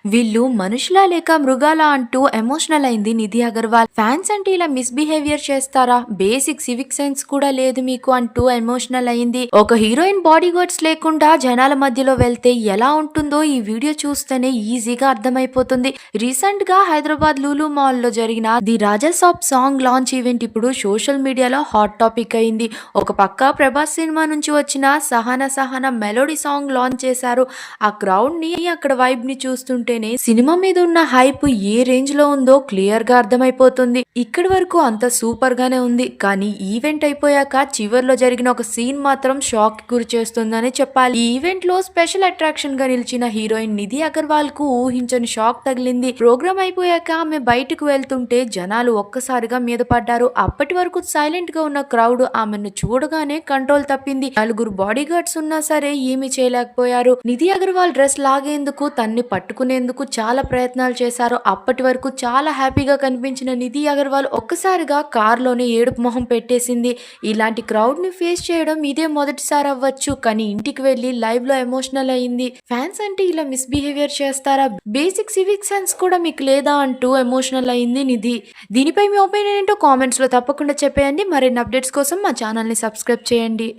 వీళ్ళు మనుషులా లేక మృగాలా అంటూ ఎమోషనల్ అయింది నిధి అగర్వాల్. ఫ్యాన్స్ అంటే ఇలా మిస్‌బిహేవియర్ చేస్తారా? బేసిక్ సివిక్ సెన్స్ కూడా లేదు మీకు అంటూ ఎమోషనల్ అయింది. ఒక హీరోయిన్ బాడీ గార్డ్స్ లేకుండా జనాల మధ్యలో వెళ్తే ఎలా ఉంటుందో ఈ వీడియో చూస్తేనే ఈజీగా అర్థమైపోతుంది. రీసెంట్ గా హైదరాబాద్ లూలు మాల్ లో జరిగిన the Raja Saab song launch event ఇప్పుడు సోషల్ మీడియాలో హాట్ టాపిక్ అయింది. ఒక పక్క ప్రభాస్ సినిమా నుంచి వచ్చిన సహన సహన మెలోడీ సాంగ్ లాంచ్ చేశారు. ఆ క్రౌడ్ ని అక్కడ వైబ్ ని చూస్తుంటేనే సినిమా మీద ఉన్న హైప్ ఏ రేంజ్ లో ఉందో క్లియర్ గా అర్థమైపోతుంది. ఇక్కడి వరకు అంత సూపర్ గానే ఉంది, కానీ ఈవెంట్ అయిపోయాక చివర్లో జరిగిన ఒక సీన్ మాత్రం షాక్ కి గురి చేస్తుందని చెప్పాలి. ఈ ఈవెంట్ లో స్పెషల్ అట్రాక్షన్ గా నిలిచిన హీరోయిన్ నిధి అగర్వాల్ కు ఊహించని షాక్ తగిలింది. ప్రోగ్రామ్ అయిపోయాక ఆమె బయటకు వెళ్తుంటే జనాలు ఒక్కసారిగా మీద పడ్డారు. అప్పటి వరకు సైలెంట్ గా ఉన్న క్రౌడ్ ఆమెను చూడగానే కంట్రోల్ తప్పింది. నలుగురు బాడీ గార్డ్స్ ఉన్నా సరే ఏమీ చేయలేకపోయారు. నిధి అగర్వాల్ డ్రెస్ లాగేందుకు, తన్ని పట్టుకునేందుకు చాలా ప్రయత్నాలు చేశారు. అప్పటి వరకు చాలా హ్యాపీగా కనిపించిన నిధి అగర్వాల్ ఒక్కసారిగా కారులోనే ఏడుపు మొహం పెట్టేసింది. ఇలాంటి క్రౌడ్ ని ఫేస్ చేయడం ఇదే మొదటిసారి అవ్వచ్చు, కానీ ఇంటికి వెళ్లి లైవ్ లో ఎమోషనల్ అయింది. ఫ్యాన్స్ అంటే ఇలా మిస్బిహేవియర్ చేస్తారా? బేసిక్ సివిక్ సెన్స్ కూడా మీకు లేదా అంటూ ఎమోషనల్ అయింది నిధి. దీనిపై మీ ఒపీనియన్ ఏంటో కామెంట్స్ లో తప్పకుండా చెప్పేయండి. మరిన్ని అప్డేట్స్ కోసం మా ఛానల్ ని సబ్స్క్రైబ్ చేయండి.